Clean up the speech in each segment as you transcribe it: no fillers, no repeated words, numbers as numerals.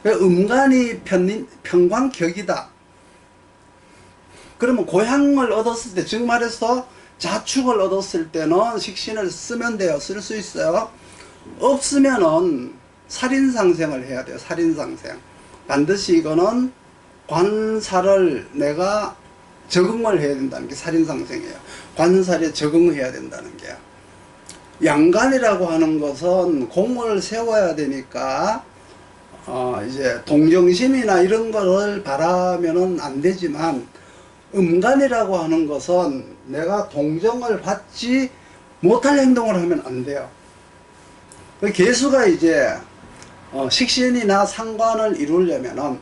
음간이 편관격이다. 그러면 고향을 얻었을 때, 즉 말해서 자축을 얻었을 때는 식신을 쓰면 돼요. 쓸 수 있어요. 없으면은 살인상생을 해야 돼요. 살인상생. 반드시 이거는 관살을 내가 적응을 해야 된다는 게 살인상생이에요. 관살에 적응해야 된다는 게. 양간이라고 하는 것은 공을 세워야 되니까 이제 동정심이나 이런 거를 바라면은 안 되지만, 음간이라고 하는 것은 내가 동정을 받지 못할 행동을 하면 안 돼요. 개수가 이제 식신이나 상관을 이루려면은,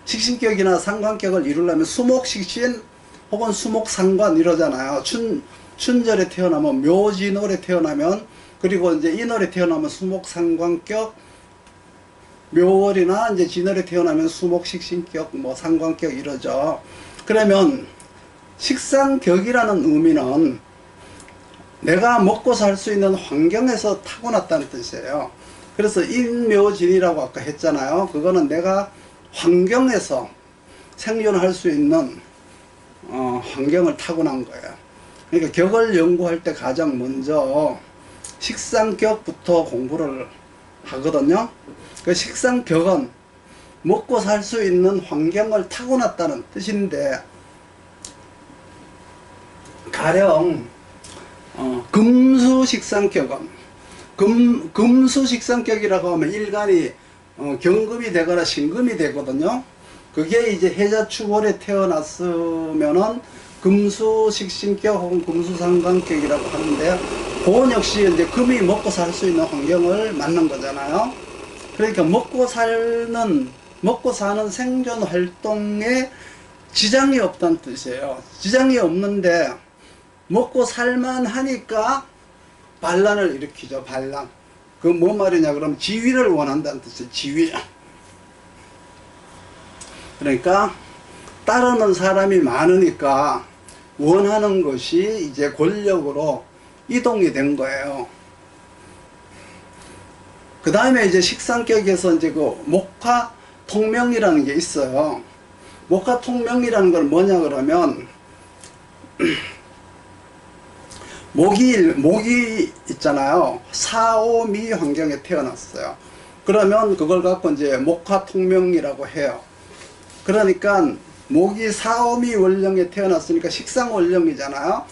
식신격이나 상관격을 이루려면 수목식신 혹은 수목상관 이러잖아요. 춘절에 태어나면, 묘진월에 태어나면, 그리고 이제 인월에 태어나면 수목상관격, 묘월이나 이제 진월에 태어나면 수목식신격, 뭐 상관격 이러죠. 그러면 식상격이라는 의미는 내가 먹고 살 수 있는 환경에서 타고났다는 뜻이에요. 그래서 인묘진이라고 아까 했잖아요. 그거는 내가 환경에서 생존할 수 있는 환경을 타고난 거예요. 그러니까 격을 연구할 때 가장 먼저 식상격부터 공부를 하거든요. 그 식상격은 먹고 살 수 있는 환경을 타고났다는 뜻인데, 가령 금수식상격은, 금수식상격이라고 하면 일간이 경금이 되거나 신금이 되거든요. 그게 이제 해자축월에 태어났으면은 금수식신격 혹은 금수상관격이라고 하는데, 그건 역시 이제 금이 먹고 살 수 있는 환경을 만난 거잖아요. 그러니까 먹고 사는 생존 활동에 지장이 없다는 뜻이에요. 지장이 없는데 먹고 살만 하니까 반란을 일으키죠. 반란. 그 뭐 말이냐 그러면 지위를 원한다는 뜻이에요. 지위. 그러니까 따르는 사람이 많으니까 원하는 것이 이제 권력으로 이동이 된 거예요. 그 다음에 이제 식상격에서 이제 그 목화 통명이라는 게 있어요. 목화 통명이라는 건 뭐냐 그러면, 목이 있잖아요. 사오미 환경에 태어났어요. 그러면 그걸 갖고 이제 목화 통명이라고 해요. 그러니까 목이 사오미 원령에 태어났으니까 식상 원령이잖아요.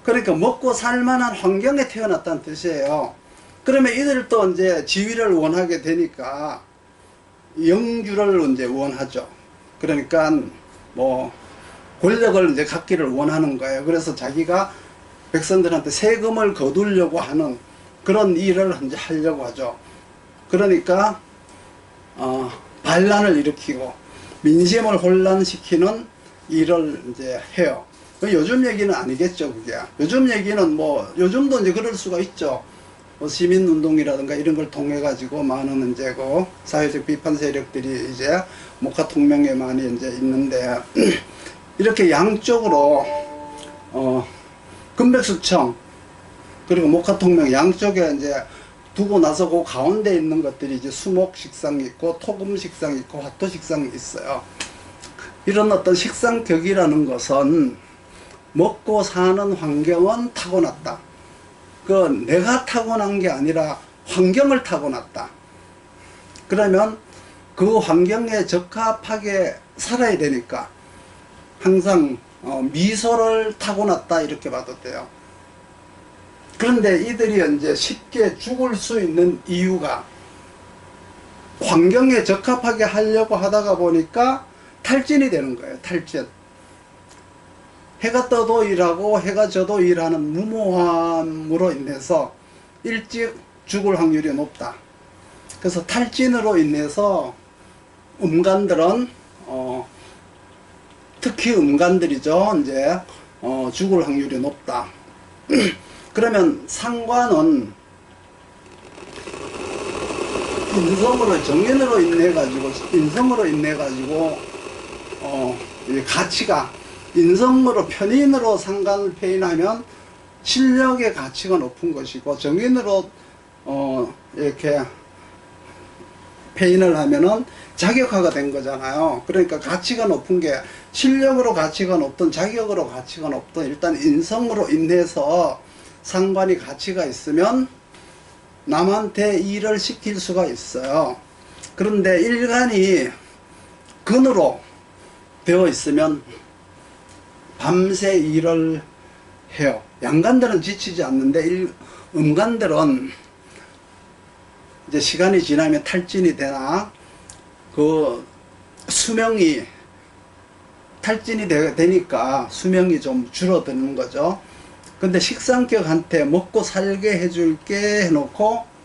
그러니까 먹고 살만한 환경에 태어났다는 뜻이에요. 그러면 이들도 이제 지위를 원하게 되니까 영주를 이제 원하죠. 그러니까 뭐 권력을 이제 갖기를 원하는 거예요. 그래서 자기가 백성들한테 세금을 거두려고 하는 그런 일을 이제 하려고 하죠. 그러니까 반란을 일으키고 민심을 혼란시키는 일을 이제 해요. 요즘 얘기는 아니겠죠, 그게. 요즘 얘기는 뭐 요즘도 이제 그럴 수가 있죠. 뭐 시민운동이라든가 이런 걸 통해 가지고 많은 이제 그 사회적 비판 세력들이 이제 목화 통명에 많이 이제 있는데, 이렇게 양쪽으로 금백수청 그리고 목화 통명 양쪽에 이제 두고 나서 그 가운데 있는 것들이 이제 수목 식상이 있고 토금 식상이 있고 화토 식상이 있어요. 이런 어떤 식상격이라는 것은 먹고 사는 환경은 타고났다. 그 내가 타고난 게 아니라 환경을 타고났다. 그러면 그 환경에 적합하게 살아야 되니까 항상 미소를 타고났다 이렇게 봐도 돼요. 그런데 이들이 이제 쉽게 죽을 수 있는 이유가 환경에 적합하게 하려고 하다가 보니까 탈진이 되는 거예요. 탈진. 해가 떠도 일하고 해가 져도 일하는 무모함으로 인해서 일찍 죽을 확률이 높다. 그래서 탈진으로 인해서 음간들은 특히 음간들이죠. 이제 죽을 확률이 높다. 그러면 상관은 인성으로 정인으로 인해 가지고 인성으로 인해 가지고 가치가 인성으로 편인으로 상관을 폐인하면 실력의 가치가 높은 것이고, 정인으로 이렇게 페인을 하면은 자격화가 된 거잖아요. 그러니까 가치가 높은 게 실력으로 가치가 높든 자격으로 가치가 높든 일단 인성으로 인해서 상관이 가치가 있으면 남한테 일을 시킬 수가 있어요. 그런데 일간이 근으로 되어 있으면 밤새 일을 해요. 양간들은 지치지 않는데 음간들은 이제 시간이 지나면 탈진이 되나 그 수명이 탈진이 되니까 수명이 좀 줄어드는 거죠. 근데 식상격한테 먹고 살게 해줄게 해놓고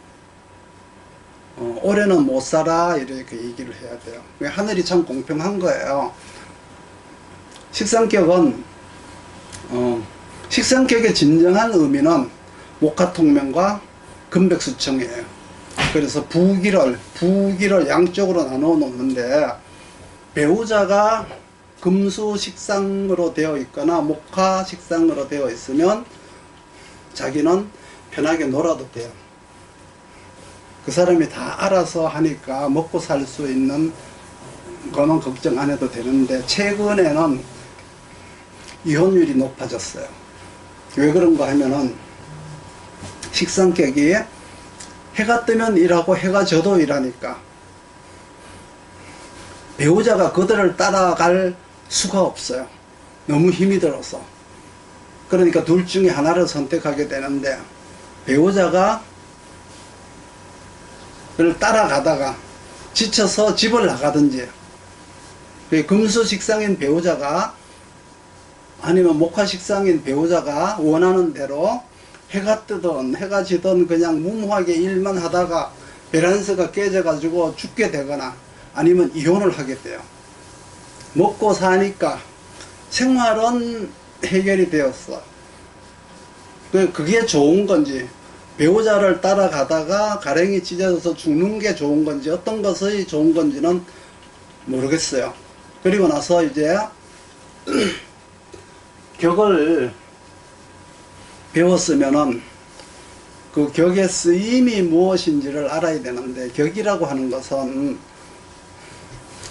올해는 못 살아 이렇게 얘기를 해야 돼요. 하늘이 참 공평한 거예요. 식상격은 식상격의 진정한 의미는 목화통명과 금백수청이에요. 그래서 부기를 양쪽으로 나누어 놓는데 배우자가 금수식상으로 되어 있거나 목화식상으로 되어 있으면 자기는 편하게 놀아도 돼요. 그 사람이 다 알아서 하니까 먹고 살 수 있는 거는 걱정 안 해도 되는데 최근에는 이혼율이 높아졌어요. 왜 그런가 하면은 식상격이 해가 뜨면 일하고 해가 져도 일하니까 배우자가 그들을 따라갈 수가 없어요. 너무 힘이 들어서. 그러니까 둘 중에 하나를 선택하게 되는데 배우자가 그를 따라가다가 지쳐서 집을 나가든지 금수식상인 배우자가 아니면 목화식상인 배우자가 원하는 대로 해가 뜨든 해가 지든 그냥 무모하게 일만 하다가 밸런스가 깨져가지고 죽게 되거나 아니면 이혼을 하게 돼요. 먹고 사니까 생활은 해결이 되었어. 그게 좋은 건지 배우자를 따라가다가 가랭이 찢어져서 죽는 게 좋은 건지 어떤 것이 좋은 건지는 모르겠어요. 그리고 나서 이제 격을 배웠으면은 그 격의 쓰임이 무엇인지를 알아야 되는데 격이라고 하는 것은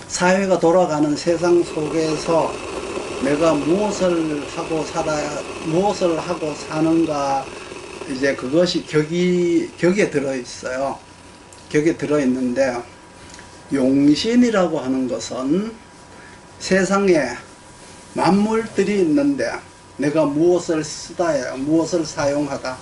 사회가 돌아가는 세상 속에서 내가 무엇을 하고 사는가 이제 그것이 격에 들어있어요. 격에 들어있는데 용신이라고 하는 것은 세상에 만물들이 있는데 내가 무엇을 쓰다야 무엇을 사용하다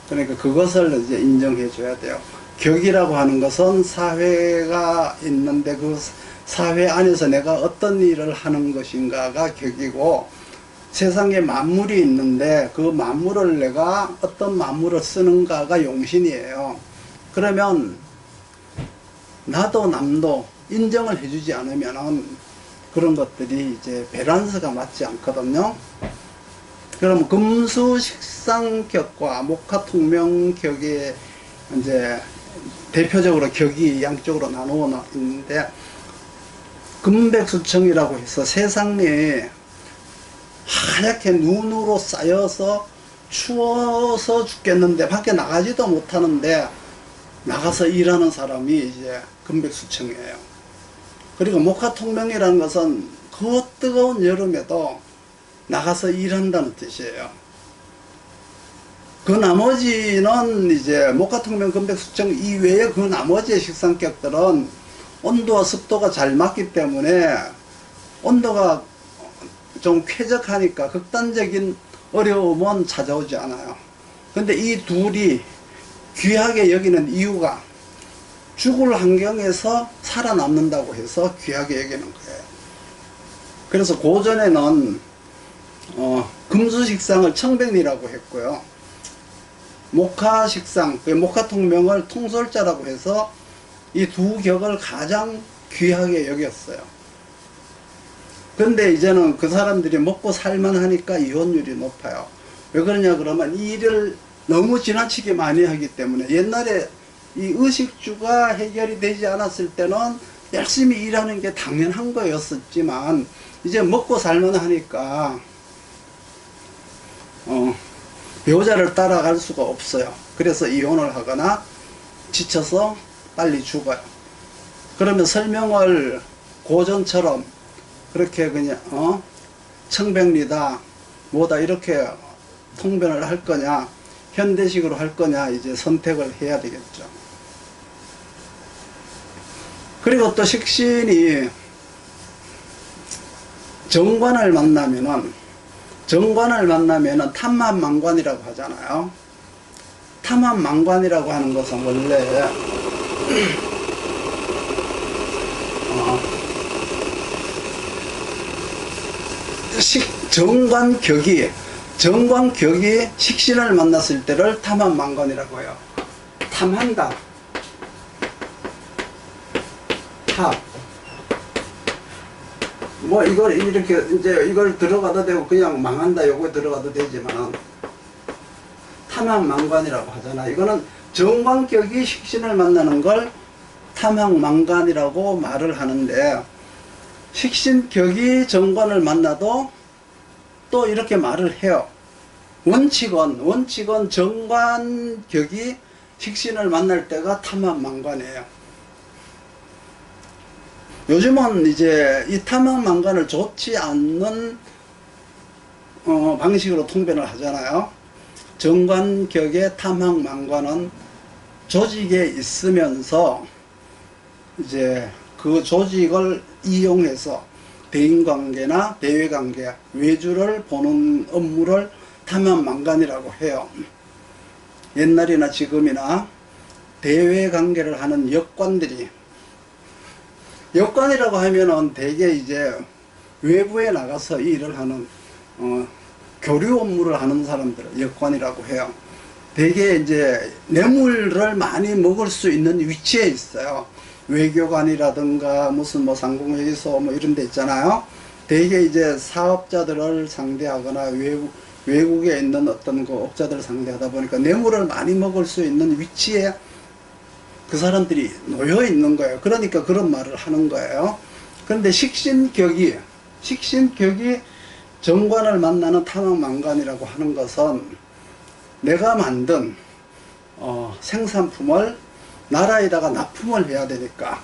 그러니까 그것을 이제 인정해 줘야 돼요. 격이라고 하는 것은 사회가 있는데 그 사회 안에서 내가 어떤 일을 하는 것인가가 격이고 세상에 만물이 있는데 그 만물을 내가 어떤 만물을 쓰는가가 용신이에요. 그러면 나도 남도 인정을 해주지 않으면은 그런 것들이 이제 밸런스가 맞지 않거든요. 그럼 금수식상격과 목화통명격이 이제 대표적으로 격이 양쪽으로 나누어 있는데 금백수청이라고 해서 세상에 하얗게 눈으로 쌓여서 추워서 죽겠는데 밖에 나가지도 못하는데 나가서 일하는 사람이 이제 금백수청이에요. 그리고 목화통명이라는 것은 그 뜨거운 여름에도 나가서 일한다는 뜻이에요. 그 나머지는 이제 목화통명 금백수청 이외에 그 나머지의 식상격들은 온도와 습도가 잘 맞기 때문에 온도가 좀 쾌적하니까 극단적인 어려움은 찾아오지 않아요. 근데 이 둘이 귀하게 여기는 이유가 죽을 환경에서 살아남는다고 해서 귀하게 여기는 거예요. 그래서 고전에는 금수식상을 청백리라고 했고요. 목화식상, 목화통명을 통솔자라고 해서 이 두 격을 가장 귀하게 여겼어요. 근데 이제는 그 사람들이 먹고 살만 하니까 이혼율이 높아요. 왜 그러냐 그러면 이 일을 너무 지나치게 많이 하기 때문에 옛날에 이 의식주가 해결이 되지 않았을 때는 열심히 일하는 게 당연한 거였었지만 이제 먹고 살만 하니까 배우자를 따라갈 수가 없어요. 그래서 이혼을 하거나 지쳐서 빨리 죽어요. 그러면 설명을 고전처럼 그렇게 그냥 청백리다 뭐다 이렇게 통변을 할 거냐, 현대식으로 할 거냐, 이제 선택을 해야 되겠죠. 그리고 또 식신이 정관을 만나면은 탐합망관이라고 하잖아요. 탐합망관이라고 하는 것은 원래 정관격이 식신을 만났을 때를 탐합망관이라고 해요. 탐한다. 뭐 이걸 이렇게 이제 이걸 들어가도 되고 그냥 망한다 요거 들어가도 되지만 탐합망관이라고 하잖아. 이거는 정관격이 식신을 만나는 걸 탐합망관이라고 말을 하는데, 식신격이 정관을 만나도 또 이렇게 말을 해요. 원칙은 정관격이 식신을 만날 때가 탐합망관이에요. 요즘은 이제 이 탐합망관을 좋지 않는 방식으로 통변을 하잖아요. 정관격의 탐합망관은 조직에 있으면서 이제 그 조직을 이용해서 대인관계나 대외관계, 외주를 보는 업무를 탐합망관이라고 해요. 옛날이나 지금이나 대외관계를 하는 역관이라고 하면은 대개 이제 외부에 나가서 일을 하는 교류 업무를 하는 사람들을 역관이라고 해요. 대개 이제 뇌물을 많이 먹을 수 있는 위치에 있어요. 외교관이라든가 무슨 뭐 상공회의소 뭐 이런 데 있잖아요. 대개 이제 사업자들을 상대하거나 외국에 있는 어떤 그 업자들을 상대하다 보니까 뇌물을 많이 먹을 수 있는 위치에 그 사람들이 놓여 있는 거예요. 그러니까 그런 말을 하는 거예요. 그런데 식신격이 정관을 만나는 탐합망관이라고 하는 것은 내가 만든 생산품을 나라에다가 납품을 해야 되니까,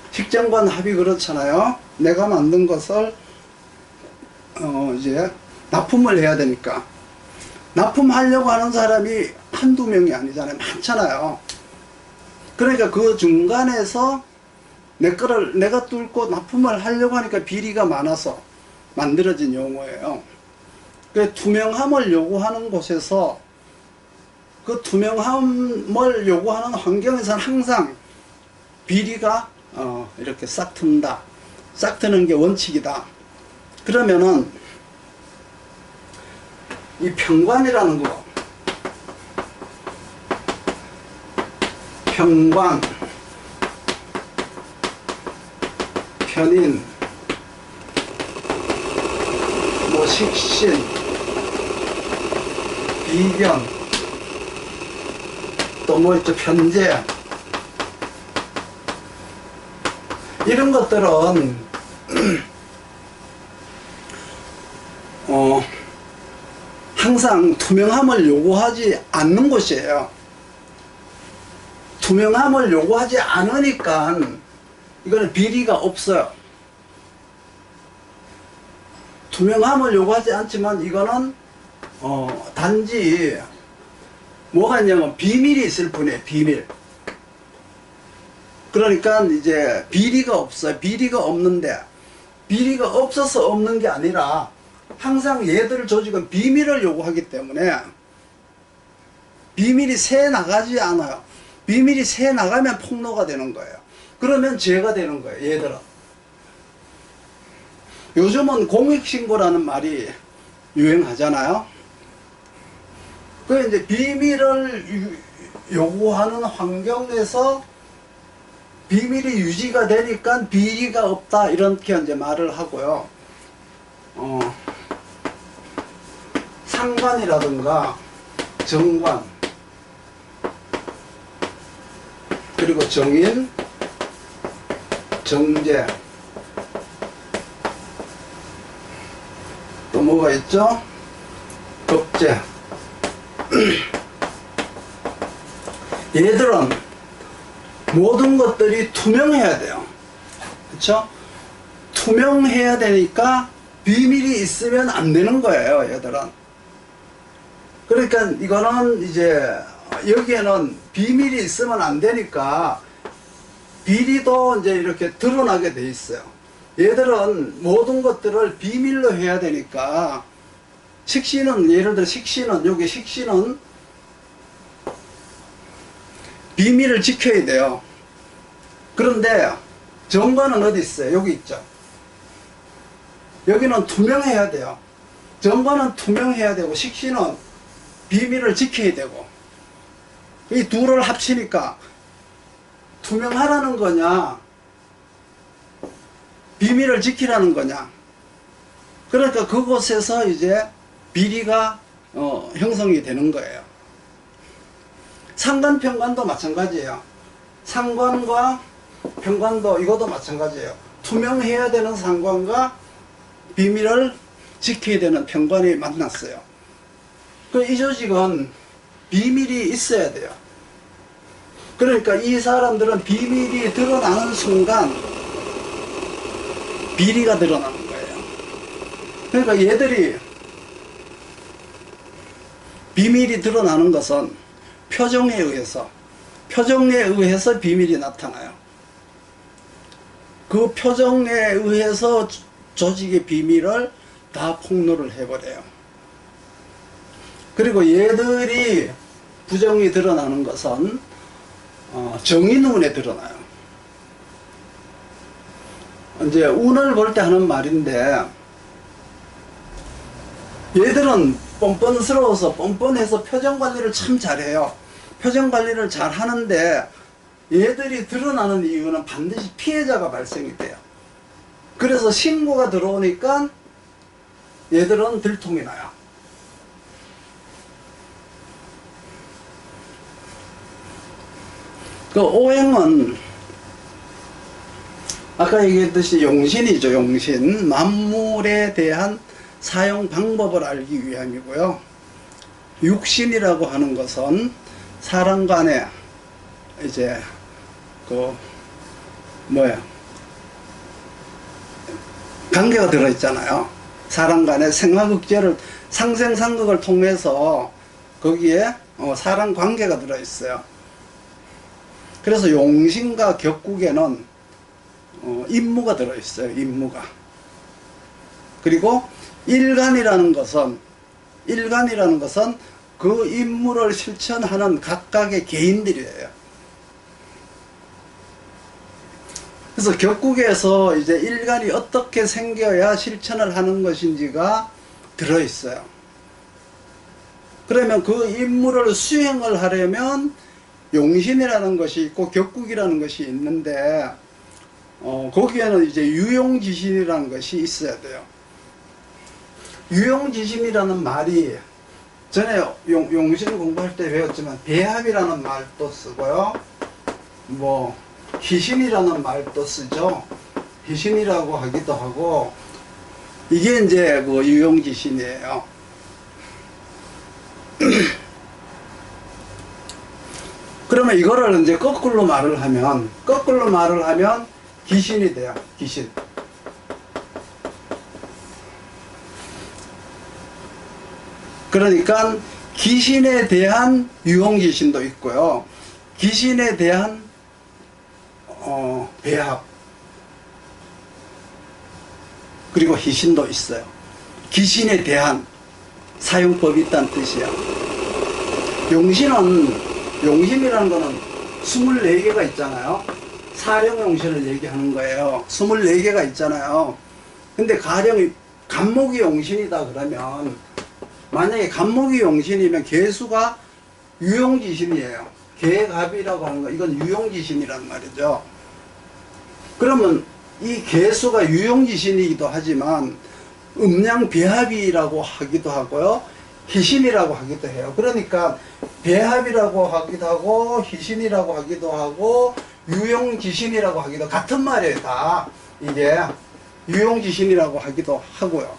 식정관 합이 그렇잖아요. 내가 만든 것을 이제 납품을 해야 되니까, 납품하려고 하는 사람이 한두 명이 아니잖아요. 많잖아요. 그러니까 그 중간에서 내 거를 내가 뚫고 납품을 하려고 하니까 비리가 많아서 만들어진 용어예요. 그 투명함을 요구하는 곳에서, 그 투명함을 요구하는 환경에서는 항상 비리가 이렇게 싹 튼다. 싹 트는 게 원칙이다. 그러면은 이 평관이라는 거, 평관, 편인, 뭐 식신, 비견, 또 뭐 있죠, 편제, 이런 것들은 항상 투명함을 요구하지 않는 곳이에요. 투명함을 요구하지 않으니까 이거는 비리가 없어요. 투명함을 요구하지 않지만 이거는 단지 뭐가 있냐면 비밀이 있을 뿐이에요. 비밀. 그러니까 이제 비리가 없어요. 비리가 없는데, 비리가 없어서 없는 게 아니라 항상 얘들 조직은 비밀을 요구하기 때문에 비밀이 새 나가지 않아요. 비밀이 새 나가면 폭로가 되는 거예요. 그러면 죄가 되는 거예요. 얘들은. 요즘은 공익신고라는 말이 유행하잖아요. 그 이제 비밀을 요구하는 환경에서 비밀이 유지가 되니까 비리가 없다, 이렇게 이제 말을 하고요. 상관이라든가 정관, 그리고 정인, 정제, 또 뭐가 있죠? 급제. 얘들은 모든 것들이 투명해야 돼요. 그렇죠? 투명해야 되니까 비밀이 있으면 안 되는 거예요, 얘들은. 그러니까 이거는 이제 여기에는 비밀이 있으면 안 되니까 비리도 이제 이렇게 드러나게 돼 있어요. 얘들은 모든 것들을 비밀로 해야 되니까 식신은, 예를 들어 식신은, 여기 식신은 비밀을 지켜야 돼요. 그런데 정관은 어디 있어요? 여기 있죠. 여기는 투명해야 돼요. 정관은 투명해야 되고 식신은 비밀을 지켜야 되고, 이 둘을 합치니까 투명하라는 거냐 비밀을 지키라는 거냐. 그러니까 그곳에서 이제 비리가 형성이 되는 거예요. 상관 편관도 마찬가지예요. 상관과 편관도 이것도 마찬가지예요. 투명해야 되는 상관과 비밀을 지켜야 되는 편관이 만났어요. 이 조직은 비밀이 있어야 돼요. 그러니까 이 사람들은 비밀이 드러나는 순간 비리가 드러나는 거예요. 그러니까 얘들이 비밀이 드러나는 것은 표정에 의해서 비밀이 나타나요. 그 표정에 의해서 조직의 비밀을 다 폭로를 해버려요. 그리고 얘들이 부정이 드러나는 것은 정의 눈에 드러나요. 이제 운을 볼 때 하는 말인데, 얘들은 뻔뻔스러워서 뻔뻔해서 표정 관리를 참 잘해요. 표정 관리를 잘 하는데 얘들이 드러나는 이유는 반드시 피해자가 발생이 돼요. 그래서 신고가 들어오니까 얘들은 들통이 나요. 그 오행은 아까 얘기했듯이 용신이죠. 용신. 만물에 대한 사용 방법을 알기 위함이고요. 육신이라고 하는 것은 사람 간에 이제 관계가 들어있잖아요. 사람 간의 생화극제를, 상생상극을 통해서 거기에 사람 관계가 들어있어요. 그래서 용신과 격국에는 임무가 들어있어요. 임무가. 그리고 일간이라는 것은 그 임무를 실천하는 각각의 개인들이에요. 그래서 격국에서 이제 일간이 어떻게 생겨야 실천을 하는 것인지가 들어있어요. 그러면 그 임무를 수행을 하려면 용신이라는 것이 있고 격국이라는 것이 있는데, 거기에는 이제 유용지신이라는 것이 있어야 돼요. 유용지신이라는 말이 전에 용신 공부할 때 배웠지만 배합이라는 말도 쓰고요. 희신이라는 말도 쓰죠. 희신이라고 하기도 하고, 이게 이제 그 유용지신이에요. 그러면 이거를 이제 거꾸로 말을 하면 기신이 돼요. 기신. 그러니까 기신에 대한 유용지신도 있고요. 기신에 대한 배합, 그리고 희신도 있어요. 기신에 대한 사용법이 있다는 뜻이야. 용신이라는 거는 24개가 있잖아요. 사령용신을 얘기하는 거예요. 24개가 있잖아요. 근데 가령 간목이 용신이다 그러면, 만약에 간목이 용신이면 개수가 유용지신이에요. 개갑이라고 하는 거, 이건 유용지신이란 말이죠. 그러면 이 개수가 유용지신이기도 하지만 음양배합이라고 하기도 하고요, 희신이라고 하기도 해요. 그러니까 배합이라고 하기도 하고 희신이라고 하기도 하고 유용지신이라고 하기도, 같은 말이에요. 다 이게 유용지신이라고 하기도 하고요.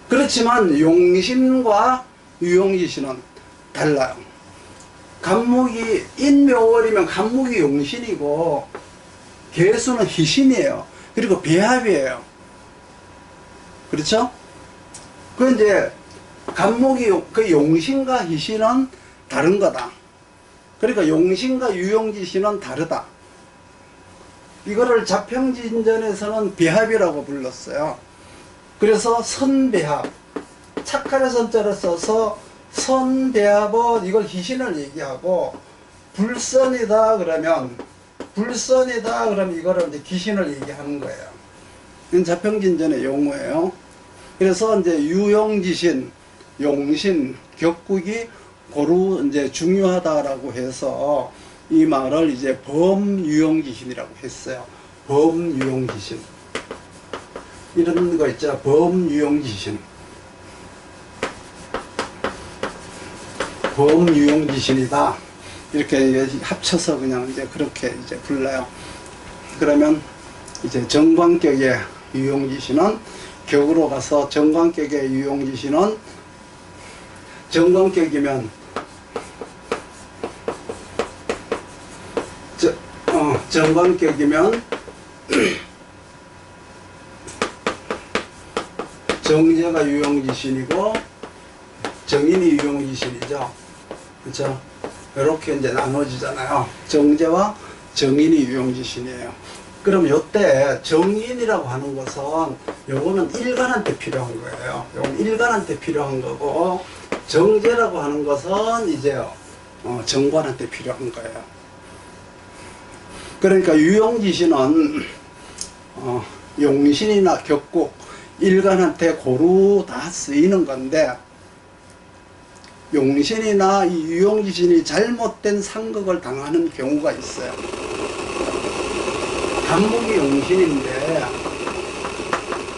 그렇지만 용신과 유용지신은 달라요. 간목이 인묘월이면 간목이 용신이고 개수는 희신이에요. 그리고 배합이에요. 그렇죠? 그 이제 간목이 그 용신과 희신은 다른 거다. 그러니까 용신과 유용지신은 다르다. 이거를 자평진전에서는 배합이라고 불렀어요. 그래서 선배합, 착한의 선자를 써서 선배합은 이걸 희신을 얘기하고, 불선이다 그러면 이거를 이제 기신을 얘기하는 거예요. 이건 자평진전의 용어예요. 그래서 이제 유용지신, 용신, 격국이 고루 이제 중요하다라고 해서 이 말을 이제 범유용지신이라고 했어요. 범유용지신. 이런 거 있죠. 범유용지신. 범유용지신이다. 이렇게 합쳐서 그냥 이제 그렇게 이제 불러요. 그러면 이제 정관격의 유용지신은 격으로 가서 정관격의 유용지신은 정관격이면 정관격이면 정제가 유용지신이고 정인이 유용지신이죠. 그렇죠? 이렇게 이제 나눠지잖아요. 정제와 정인이 유용지신이에요. 그럼 요때 정인이라고 하는 것은 요거는 일간한테 필요한 거예요. 요건 일간한테 필요한 거고, 정제라고 하는 것은 이제 정관한테 필요한 거예요. 그러니까 유용지신은 용신이나 격국, 일간한테 고루 다 쓰이는 건데, 용신이나 이 유용지신이 잘못된 상극을 당하는 경우가 있어요. 간목이 용신인데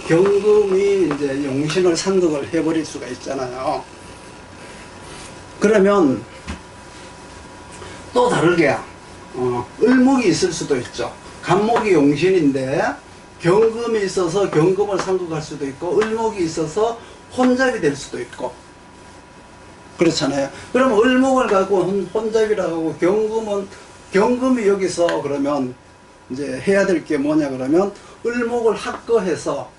경금이 이제 용신을 상극을 해버릴 수가 있잖아요. 그러면 또 다르게 을목이 있을 수도 있죠. 간목이 용신인데 경금이 있어서 경금을 상극할 수도 있고, 을목이 있어서 혼잡이 될 수도 있고, 그렇잖아요. 그러면 을목을 갖고 혼잡이라고 하고, 경금이 여기서 그러면 이제 해야 될 게 뭐냐 그러면, 을목을 합거해서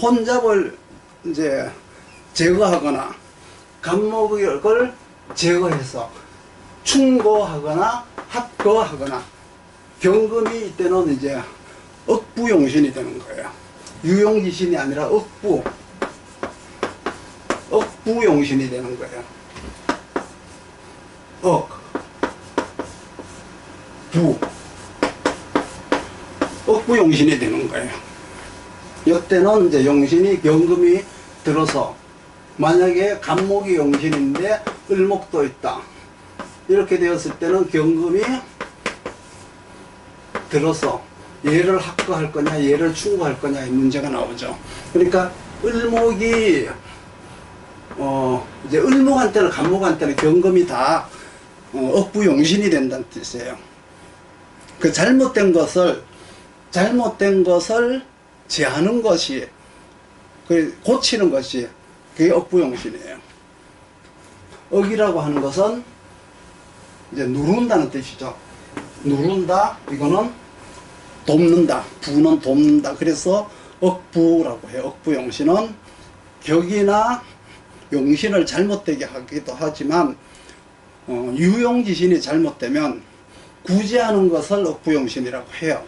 혼잡을 이제 제거하거나, 간목을 제거해서 충고하거나 합거하거나, 경금이 이때는 이제 억부용신이 되는 거예요. 유용지신이 아니라 억부용신이 되는 거예요. 억부용신이 되는 거예요. 이때는 이제 용신이 경금이 들어서, 만약에 간목이 용신인데 을목도 있다, 이렇게 되었을 때는 경금이 들어서 얘를 합거할 거냐 얘를 충고할 거냐의 문제가 나오죠. 그러니까 을목이 이제 을목한테는 간목한테는 경금이 다 억부용신이 된다는 뜻이에요. 그 잘못된 것을 제하는 것이, 그 고치는 것이, 그게 억부용신이에요. 억이라고 하는 것은 이제 누른다는 뜻이죠. 누른다, 이거는 돕는다, 부는 돕는다. 그래서 억부라고 해요. 억부용신은 격이나 용신을 잘못되게 하기도 하지만, 유용지신이 잘못되면 구제하는 것을 억부용신이라고 해요.